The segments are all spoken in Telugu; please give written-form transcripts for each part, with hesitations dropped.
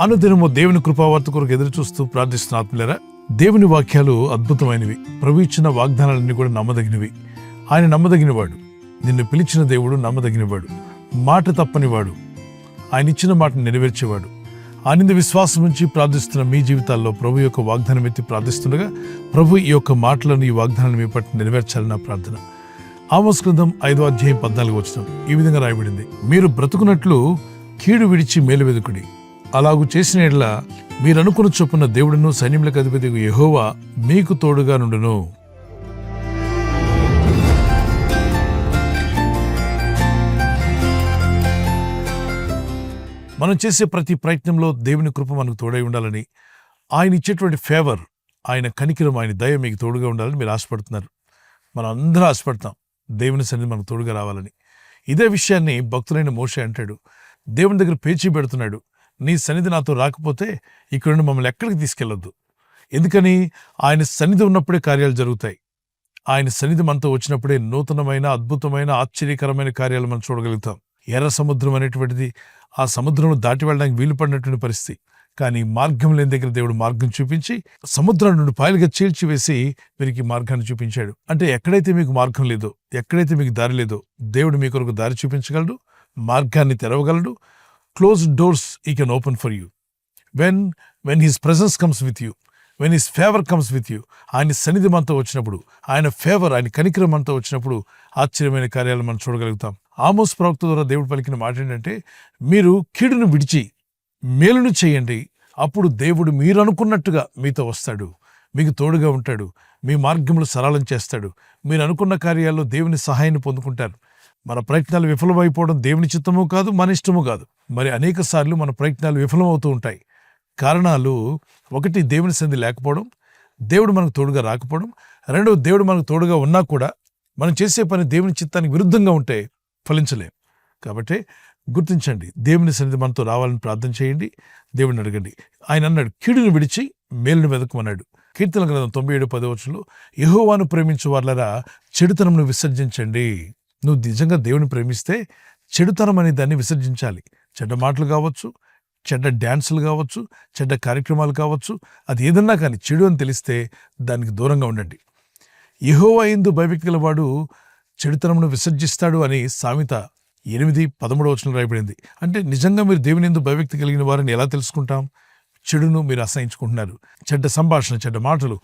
అనుదినము దేవుని కృపావార్త కొరకు ఎదురు చూస్తూ ప్రార్థిస్తున్న ఆత్మీయులారా, దేవుని వాక్యాలు అద్భుతమైనవి. ప్రభు ఇచ్చిన వాగ్దానాలన్నీ కూడా నమ్మదగినవి. ఆయన నమ్మదగినవాడు. నిన్ను పిలిచిన దేవుడు నమ్మదగినవాడు, మాట తప్పనివాడు, ఆయన ఇచ్చిన మాటను నెరవేర్చేవాడు. ఆనంద విశ్వాసం నుంచి ప్రార్థిస్తున్న మీ జీవితాల్లో ప్రభు యొక్క వాగ్దానం ఎత్తి ప్రార్థిస్తుండగా ప్రభు ఈ యొక్క మాటలను, ఈ వాగ్దానాన్ని మీ పట్ల నెరవేర్చాలని నా ప్రార్థన. ఆమోస్ గ్రంథం 5వ అధ్యాయం 14వ వచనం ఈ విధంగా రాయబడింది: మీరు బ్రతుకున్నట్లు కీడు విడిచి మేలు వెదుకుడి. అలాగూ చేసిన యెడల మీరు అనుకున్న చొప్పున దేవుడును సైన్యములకు అధిపతియగు యెహోవా మీకు తోడుగా నుండును. మనం చేసే ప్రతి ప్రయత్నంలో దేవుని కృప మనకు తోడై ఉండాలని, ఆయన ఇచ్చేటువంటి ఫేవర్, ఆయన కనికరం, ఆయన దయ మీకు తోడుగా ఉండాలని మీరు ఆశపడుతున్నారు. మనం అందరూ ఆశపడతాం దేవుని సన్నిధి మనకు తోడుగా రావాలని. ఇదే విషయాన్ని భక్తులైన మోషే అంటాడు. దేవుని దగ్గర పేచీ పెడుతున్నాడు, నీ సన్నిధి నాతో రాకపోతే ఇక్కడ నుండి మమ్మల్ని ఎక్కడికి తీసుకెళ్లొద్దు. ఎందుకని? ఆయన సన్నిధి ఉన్నప్పుడే కార్యాలు జరుగుతాయి. ఆయన సన్నిధి మనతో వచ్చినప్పుడే నూతనమైన, అద్భుతమైన, ఆశ్చర్యకరమైన కార్యాలు మనం చూడగలుగుతాం. ఎర్ర సముద్రం అనేటువంటిది ఆ సముద్రంలో దాటి వెళ్ళడానికి వీలు పడినటువంటి పరిస్థితి. కానీ మార్గం లేని దగ్గర దేవుడు మార్గం చూపించి సముద్రం నుండి పాయలుగా చీల్చివేసి వీరికి మార్గాన్ని చూపించాడు. అంటే ఎక్కడైతే మీకు మార్గం లేదో, ఎక్కడైతే మీకు దారి లేదో దేవుడు మీ కొరకు దారి చూపించగలడు, మార్గాన్ని తెరవగలడు. Closed doors he can open for you. When his presence comes with you, when his favor comes with you, ఆయన సన్నిధి మనతో వచ్చినప్పుడు, ఆయన ఫేవర్, ఆయన కనికరం మనతో వచ్చినప్పుడు ఆశ్చర్యమైన కార్యాలు మనం చూడగలుగుతాం. ఆమోస్ ప్రవక్త ద్వారా దేవుడు పలికిన మాట ఏంటంటే, మీరు కీడును విడిచి మేలును చేయండి, అప్పుడు దేవుడు మీరు అనుకున్నట్టుగా మీతో వస్తాడు, మీకు తోడుగా ఉంటాడు, మీ మార్గములు సరళం చేస్తాడు. మీరు అనుకున్న కార్యాల్లో దేవుని సహాయాన్ని పొందుకుంటారు. మన ప్రయత్నాలు విఫలమైపోవడం దేవుని చిత్తము కాదు, మన ఇష్టము కాదు. మరి అనేక సార్లు మన ప్రయత్నాలు విఫలమవుతూ ఉంటాయి. కారణాలు: ఒకటి, దేవుని సన్నిధి లేకపోవడం, దేవుడు మనకు తోడుగా రాకపోవడం. రెండవ, దేవుడు మనకు తోడుగా ఉన్నా కూడా మనం చేసే పని దేవుని చిత్తానికి విరుద్ధంగా ఉంటే ఫలించలేం. కాబట్టి గుర్తించండి, దేవుని సన్నిధి మనతో రావాలని ప్రార్థన చేయండి, దేవుడిని అడగండి. ఆయన అన్నాడు, కీడును విడిచి మేలును వెదకమన్నాడు. కీర్తన గ్రంథం 97:10 యెహోవాను ప్రేమించు వాళ్ళరా చెడుతనంను విసర్జించండి. నువ్వు నిజంగా దేవుని ప్రేమిస్తే చెడుతనం అనే దాన్ని విసర్జించాలి. చెడ్డ మాటలు కావచ్చు, చెడ్డ డ్యాన్సులు కావచ్చు, చెడ్డ కార్యక్రమాలు కావచ్చు, అది ఏదన్నా కానీ చెడు అని తెలిస్తే దానికి దూరంగా ఉండండి. యెహోవా యందు భయభక్తి గలవాడు చెడుతనమును విసర్జిస్తాడు అని సామెత 8:13 రాయబడింది. అంటే నిజంగా మీరు దేవుని యందు భయభక్తి కలిగిన వారిని ఎలా తెలుసుకుంటాం? చెడును మీరు అసహించుకుంటున్నారు. చెడ్డ సంభాషణ, చెడ్డ మాటలు,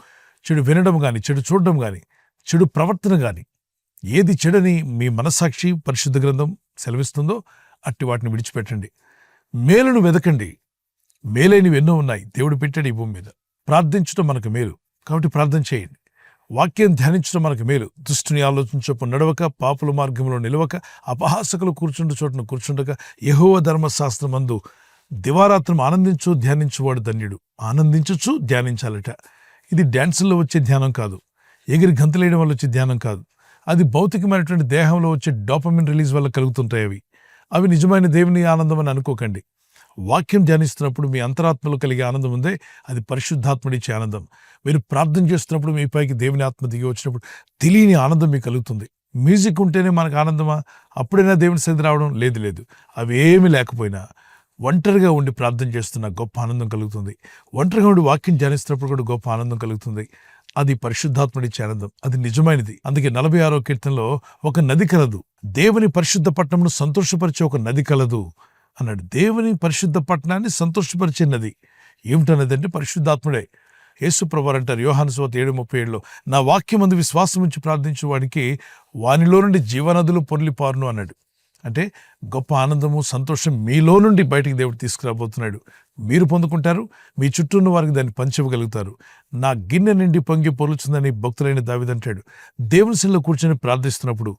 చెడు వినడం కానీ, చెడు చూడడం కానీ, చెడు ప్రవర్తన కానీ, ఏది చెడని మీ మనస్సాక్షి పరిశుద్ధ గ్రంథం సెలవిస్తుందో అట్టి వాటిని విడిచిపెట్టండి. మేలును వెదకండి. మేలైనవి ఎన్నో ఉన్నాయి, దేవుడు పెట్టాడు ఈ భూమి మీద. ప్రార్థించడం మనకు మేలు, కాబట్టి ప్రార్థన చేయండి. వాక్యం ధ్యానించడం మనకు మేలు. దుష్టుని ఆలోచించపు నడవక, పాపుల మార్గంలో నిలవక, అపహాసకులు కూర్చుండు చోటును కూర్చుండక, యెహోవా ధర్మశాస్త్రమందు దివారాత్రం ఆనందించు ధ్యానించువాడు ధన్యుడు. ఆనందించచ్చు, ధ్యానించాలట. ఇది డ్యాన్సుల్లో వచ్చే ధ్యానం కాదు, ఎగిరి గంతులేయడం వల్ల వచ్చే ధ్యానం కాదు. అది భౌతికమైనటువంటి దేహంలో వచ్చే డోపమిన్ రిలీజ్ వల్ల కలుగుతుంటాయి. అవి నిజమైన దేవుని ఆనందం అని అనుకోకండి. వాక్యం ధ్యానిస్తున్నప్పుడు మీ అంతరాత్మలో కలిగే ఆనందం ఉందే, అది పరిశుద్ధాత్ముడిచ్చే ఆనందం. మీరు ప్రార్థన చేస్తున్నప్పుడు మీ పైకి దేవుని ఆత్మ దిగి వచ్చినప్పుడు తెలియని ఆనందం మీకు కలుగుతుంది. మ్యూజిక్ ఉంటేనే మనకు ఆనందమా? అప్పుడైనా దేవుని సన్నిధి రావడం? లేదు. అవి ఏమీ లేకపోయినా ఒంటరిగా ఉండి ప్రార్థన చేస్తున్న గొప్ప ఆనందం కలుగుతుంది. ఒంటరిగా ఉండి వాక్యం ధ్యానిస్తున్నప్పుడు కూడా గొప్ప ఆనందం కలుగుతుంది. అది పరిశుద్ధాత్ముడిచ్చే ఆనందం, అది నిజమైనది. అందుకే 46వ కీర్తనలో ఒక నది కలదు, దేవుని పరిశుద్ధ పట్టణమును సంతోషపరిచే ఒక నది కలదు అన్నాడు. దేవుని పరిశుద్ధ పట్టణాన్ని సంతోషపరిచే నది ఏమిటన్నది అంటే పరిశుద్ధాత్ముడే. యేసు ప్రభువు అంటారు యోహాను సువార్త 7:37 నా వాక్యమందు విశ్వాసం ఉంచి ప్రార్థించే వాడికి వానిలో నుండి జీవనదులు పొర్లిపారును అన్నాడు. అంటే గొప్ప ఆనందము, సంతోషం మీలో నుండి బయటికి దేవుడు తీసుకురాబోతున్నాడు. మీరు పొందుకుంటారు, మీ చుట్టూ ఉన్న వారికి దాన్ని పంచివ్వగలుగుతారు. నా గిన్నె నిండి పొంగి పొరులుచుందని భక్తులైన దావీదు అంటాడు. దేవుని సన్నిధిలో కూర్చొని ప్రార్థిస్తున్నప్పుడు,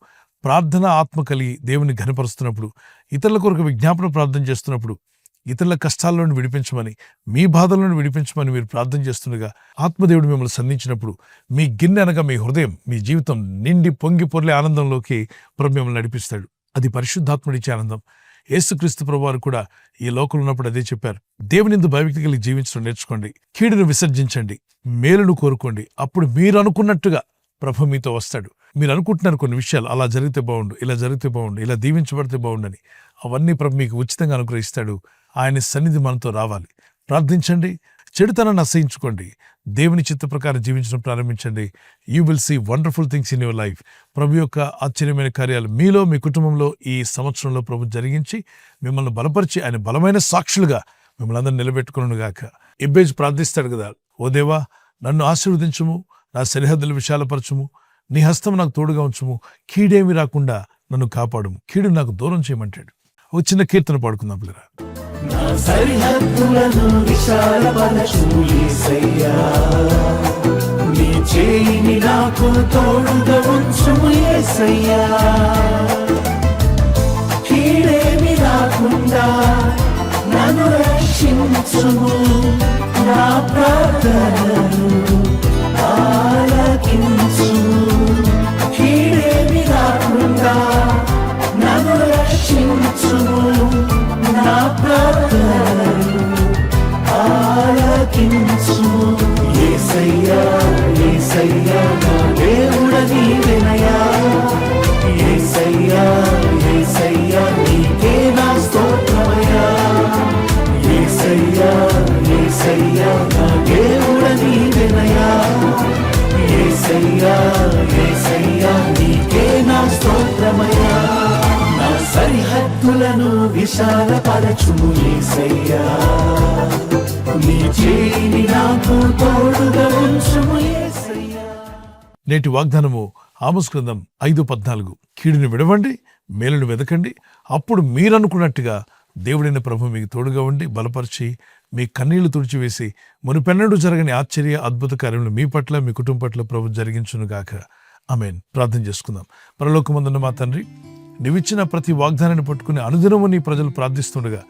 ప్రార్థన ఆత్మ కలిగి దేవుని ఘనపరుస్తున్నప్పుడు, ఇతరుల కొరకు విజ్ఞాపన ప్రార్థన చేస్తున్నప్పుడు, ఇతరుల కష్టాల నుండి విడిపించమని, మీ బాధల నుండి విడిపించమని మీరు ప్రార్థన చేస్తుండగా ఆత్మదేవుడు మిమ్మల్ని సంధించినప్పుడు మీ గిన్నె అనగా మీ హృదయం, మీ జీవితం నిండి పొంగి పొర్లే ఆనందంలోకి ప్రభు మిమ్మల్ని నడిపిస్తాడు. అది పరిశుద్ధాత్ముడిచ్చే ఆనందం. యేసుక్రీస్తు ప్రభువారు కూడా ఈ లోకంలో ఉన్నప్పుడు అదే చెప్పారు. దేవుని యందు భయభక్తి కలిగి జీవించడం నేర్చుకోండి, కీడును విసర్జించండి, మేలును కోరుకోండి. అప్పుడు మీరు అనుకున్నట్టుగా ప్రభు మీతో వస్తాడు. మీరు అనుకుంటున్నారు కొన్ని విషయాలు, అలా జరిగితే బాగుండు, ఇలా జరిగితే బాగుండు, ఇలా దీవించబడితే బాగుండని. అవన్నీ ప్రభు మీకు ఉచితంగా అనుగ్రహిస్తాడు. ఆయన సన్నిధి మనతో రావాలి. ప్రార్థించండి, చెడుతనాన్ని అసహించుకోండి, దేవుని చిత్త ప్రకారం జీవించడం ప్రారంభించండి. You will see wonderful things in your life. ప్రభు యొక్క ఆశ్చర్యమైన కార్యాలు మీలో, మీ కుటుంబంలో ఈ సంవత్సరంలో ప్రభు జరిగించి మిమ్మల్ని బలపరిచి ఆయన బలమైన సాక్షులుగా మిమ్మల్ని అందరూ నిలబెట్టుకునుగాక. ఎబ్బేజు ప్రార్థిస్తాడు కదా, ఓ దేవా నన్ను ఆశీర్వదించుము, నా సరిహద్దులు విశాలపరచుము, నీ హస్తం నాకు తోడుగా ఉంచుము, కీడేమి రాకుండా నన్ను కాపాడుము, కీడు నాకు దూరం చేయమంటాడు. ఒక చిన్న కీర్తన పాడుకుందాం పిల్లరా. నా సరిహద్దులను విశాలపరచుము యేసయ్యా, నీ చేయిని నాకు తోడుగా ఉంచుము యేసయ్యా, కీడేమి రాకుండా నన్ను రక్షించుము, నా ప్రార్థనను ఆలకించుము, కీడేమి రాకుండా నన్ను రక్షించుము, నా ప్రార్థనను ఆలకించుము. యేసయ్యా యేసయ్యా నా దేవుడ నీవెనయ్యా, యేసయ్యా యేసయ్యా నీకే నా స్తోత్రమయ్యా, యేసయ్యా యేసయ్యా నా దేవుడ నీవెనయ్యా, యేసయ్యా యేసయ్యా నీకే నా స్తోత్రమయ్యా. నా సరిహద్దులను విశాలపరచుము యేసయ్యా, నీ చేయిని నాకు తోడుగా ఉంచుము యేసయ్యా. నేటి వాగ్దానము ఆమోసు గ్రంథం 5:14. కీడుని విడవండి, మేలును వెదకండి, అప్పుడు మీరనుకున్నట్టుగా దేవుడైన ప్రభు మీకు తోడుగా ఉండి బలపరిచి మీ కన్నీళ్లు తుడిచివేసి మునుపెన్నడూ జరగని ఆశ్చర్య అద్భుత కార్యములు మీ పట్ల, మీ కుటుంబం పట్ల ప్రభు జరిగించునుగాక. ఆమేన్. ప్రార్థన చేసుకుందాం. పరలోకమందున్న మా తండ్రి, నీవిచ్చిన ప్రతి వాగ్దానాన్ని పట్టుకుని అనుదినము నీ ప్రజలు ప్రార్థిస్తుండగా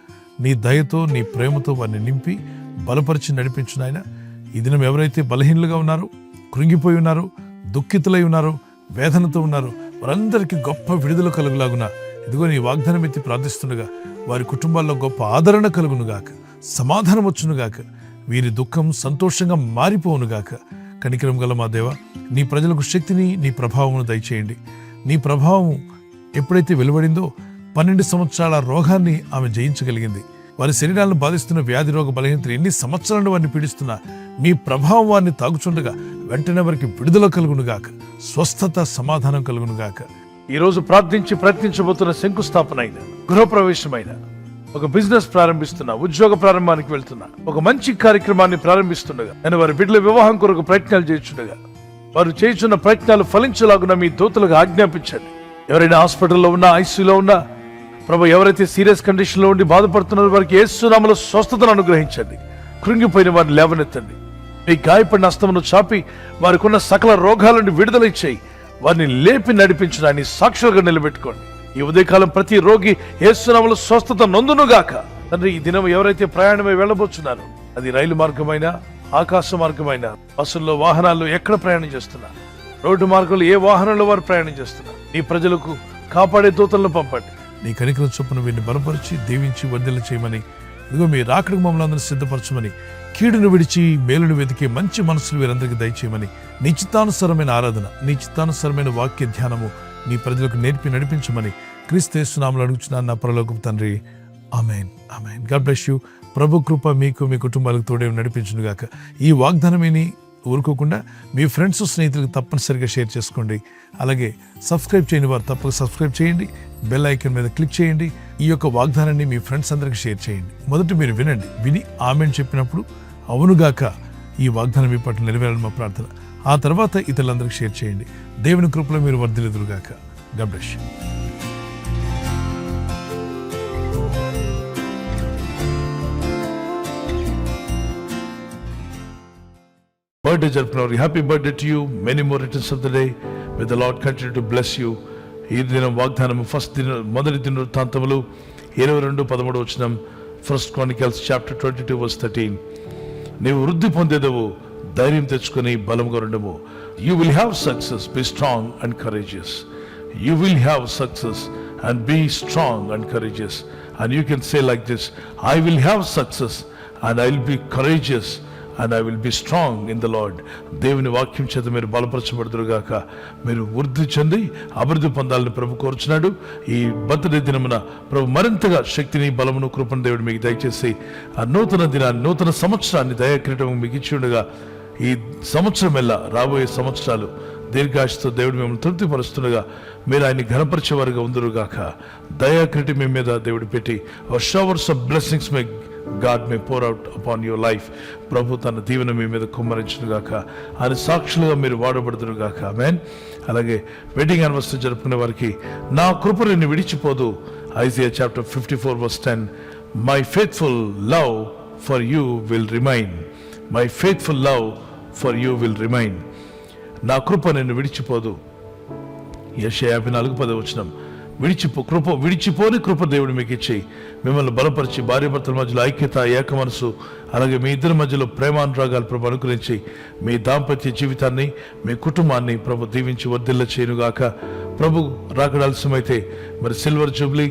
నీ దయతో, నీ ప్రేమతో వారిని నింపి బలపరిచి నడిపించు నాయనా. ఈ దినం ఎవరైతే బలహీనులుగా ఉన్నారో, కృంగిపోయి ఉన్నారో, దుఃఖితులై ఉన్నారో, వేదనతో ఉన్నారో, వారందరికీ గొప్ప విడుదల కలుగులాగున ఇదిగో నీ వాగ్దానం ఎత్తి ప్రార్థిస్తుండగా వారి కుటుంబాల్లో గొప్ప ఆదరణ కలుగునుగాక, సమాధానం వచ్చునుగాక, వీరి దుఃఖం సంతోషంగా మారిపోవునుగాక. కనికరం గల మా దేవ, నీ ప్రజలకు శక్తిని, నీ ప్రభావమును దయచేయండి. నీ ప్రభావం ఎప్పుడైతే వెలువడిందో 12 సంవత్సరాల రోగాన్ని ఆమె జయించగలిగింది. వారి శరీరాలను బాధిస్తున్న వ్యాధి, రోగ, బలహీనతలు ఎన్ని సంవత్సరాలు వారిని పీడిస్తున్నా మీ ప్రభావం వారిని తాగుచుండగా వెంటనే వారికి విడుదల కలుగునుగాక, స్వస్థత, సమాధానం కలుగునుగాక. ఈరోజు ప్రార్థించి ప్రయత్నించబోతున్న శంకుస్థాపన అయిన, గృహప్రవేశమైన, ఒక బిజినెస్ ప్రారంభిస్తున్నా, ఉద్యోగ ప్రారంభానికి వెళ్తున్నా, ఒక మంచి కార్యక్రమాన్ని ప్రారంభిస్తుండగా, నేను వారి బిడ్డల వివాహం కొరకు ప్రయత్నాలు చేస్తుండగా వారు చేస్తున్న ప్రయత్నాలు ఫలించలాగున మీ దూతలకు ఆజ్ఞాపించండి. ఎవరైనా హాస్పిటల్లో ఉన్నా, ఐసీయూలో ఉన్నా ప్రభు, ఎవరైతే సీరియస్ కండిషన్లో ఉండి బాధపడుతున్నారో వారికి యేసు నామములో స్వస్థతను అనుగ్రహించండి. కృంగిపోయిన వారిని లేవనెత్తండి. మీ గాయపడిన హస్తమును చాపి వారికి ఉన్న సకల రోగాల నుండి విడుదల ఇచ్చేయి. వారిని లేపి నడిపించడాన్ని సాక్షులుగా నిలబెట్టుకోండి. ఈ ఉదయకాలం ప్రతి రోగి యేసు నామములో స్వస్థత నొందునుగాక. తండ్రి, ఈ దినం ఎవరైతే ప్రయాణమై వెళ్ళబోతున్నారో, అది రైలు మార్గమైన, ఆకాశ మార్గమైన, బస్సుల్లో, వాహనాల్లో ఎక్కడ ప్రయాణం చేస్తున్నా, రోడ్డు మార్గంలో ఏ వాహనంలో వారు ప్రయాణం చేస్తున్నారు, నీ ప్రజలకు కాపాడే దూతలను పంపండి. నీ కనికరం చొప్పున వీరిని బలపరిచి దీవించి వర్ధిల్ల చేయమని, ఇదిగో మీ రాకడకు మమ్మల్ని అందరూ సిద్ధపరచమని, కీడును విడిచి మేలును వెతికే మంచి మనసులు వీరందరికీ దయచేయమని, నీ చిత్తానుసారమైన ఆరాధన, నీ చిత్తానుసారమైన వాక్య ధ్యానము నీ ప్రజలకు నేర్పి నడిపించమని క్రీస్తు యేసు నామములో అడుగుచున్నాను నా పరలోకపు తండ్రి. Amen, amen. God bless you. ప్రభు కృప మీకు, మీ కుటుంబాలకు తోడే నడిపించునుగాక. ఈ వాగ్దానమేని ఊరుకోకుండా మీ ఫ్రెండ్స్, స్నేహితులకు తప్పనిసరిగా షేర్ చేసుకోండి. అలాగే సబ్స్క్రైబ్ చేయని వారు తప్పక సబ్స్క్రైబ్ చేయండి. బెల్ ఐకాన్ మీద క్లిక్ చేయండి. ఈ యొక్క వాగ్దానాన్ని మీ ఫ్రెండ్స్ అందరికి షేర్ చేయండి. మొదట మీరు వినండి, విని ఆమేన్ చెప్పినప్పుడు అవునుగాక ఈ వాగ్దానం మీ పట్ల నెరవేరాలని మా ప్రార్థన. ఆ తర్వాత ఇతరులందరికీ షేర్ చేయండి. దేవుని కృపలో మీరు వర్ధిల్లుదురుగాక. God bless you. బర్త్డే జరుపుకున్నారు. Happy birthday to you. Many more returns of the day. May the Lord continue to bless you. ఈ దినం వాగ్దానం మొదటి దినవృత్తాంతములు 22:13 1 Chronicles chapter 22 verse 13. నీవు వృద్ధి పొందేదవు, ధైర్యం తెచ్చుకొని బలంగా ఉండము. You will have success. Be strong and courageous. You will have success and be strong and courageous. And you can say like this, I will have success and I will be courageous and I will be strong in the lord. దేవుని వాక్యం చేత మీరు బలపరచబడుదురుగాక. మీరు వృద్ధి చెంది అభివృద్ధి పొందాలని ప్రభు కోరుచున్నాడు. ఈ బర్త్డే దినమున ప్రభు మరింతగా శక్తిని, బలమును, కృపను దేవుడు మీకు దయచేసి ఆ నూతన దినాన్ని, నూతన సంవత్సరాన్ని దయాకిరీటం మీకు ఇచ్చి ఉండగా, ఈ సంవత్సరం ఎలా రాబోయే సంవత్సరాలు దీర్ఘాశతో దేవుడు మిమ్మల్ని తృప్తిపరుస్తుండగా మీరు ఆయన్ని ఘనపరిచేవారుగా ఉందరుగాక. దయాకిరీటం మీ మీద దేవుడు పెట్టి showers of blessings may God may pour out upon your life. ప్రభు తన దీవెన మీ మీద కుమ్మరించునుగాక. ఆయన సాక్షులుగా మీరు వాడబడుతురుగాక. ఆమేన్. అలాగే వెడ్డింగ్ యానివర్సరీ జరుపుకునే వారికి నా కృప నిన్ను విడిచిపోదు. Isaiah chapter 54:10. My faithful love for you will remain. My faithful love for you will remain. నా కృప నిన్ను విడిచిపోదు. యెషయా 54:10. విడిచిపోని కృప దేవుడు మీకు ఇచ్చి మిమ్మల్ని బలపరిచి భార్యాభర్తల మధ్యలో ఐక్యత, ఏక మనసు, అలాగే మీ ఇద్దరి మధ్యలో ప్రేమానురాగాలు ప్రభు అనుగ్రహించి మీ దాంపత్య జీవితాన్ని, మీ కుటుంబాన్ని ప్రభు దీవించి వర్ధిల్ల చేయనుగాక. ప్రభు రాకడాల్సిమైతే మరి silver jubilee,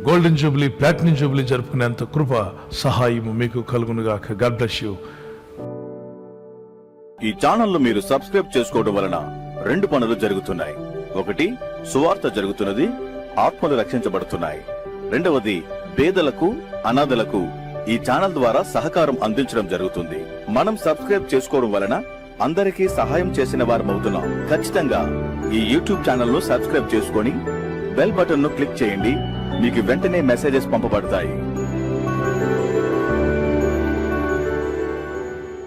golden jubilee, platinum jubilee జరుపుకునేంత కృప, సహాయము మీకు కలుగునుగాక. God bless you. ఈ ఛానల్ ను మీరు సబ్స్క్రైబ్ చేసుకోవడం వలన 2 పనులు జరుగుతున్నాయి. ఒకటి, సువార్త జరుగుతున్నది, ఆత్మలు రక్షించబడుతున్నాయి. రెండవది, పేదలకు, అనాథలకు ఈ ఛానల్ ద్వారా సహకారం అందించడం జరుగుతుంది. మనం సబ్స్క్రైబ్ చేసుకోవడం వలన అందరికీ సహాయం చేసిన వారమవుతున్నాం. ఖచ్చితంగా ఈ యూట్యూబ్ ఛానల్ ను సబ్స్క్రైబ్ చేసుకొని బెల్ బటన్ ను క్లిక్ చేయండి. మీకు వెంటనే మెసేజెస్ పంపబడతాయి.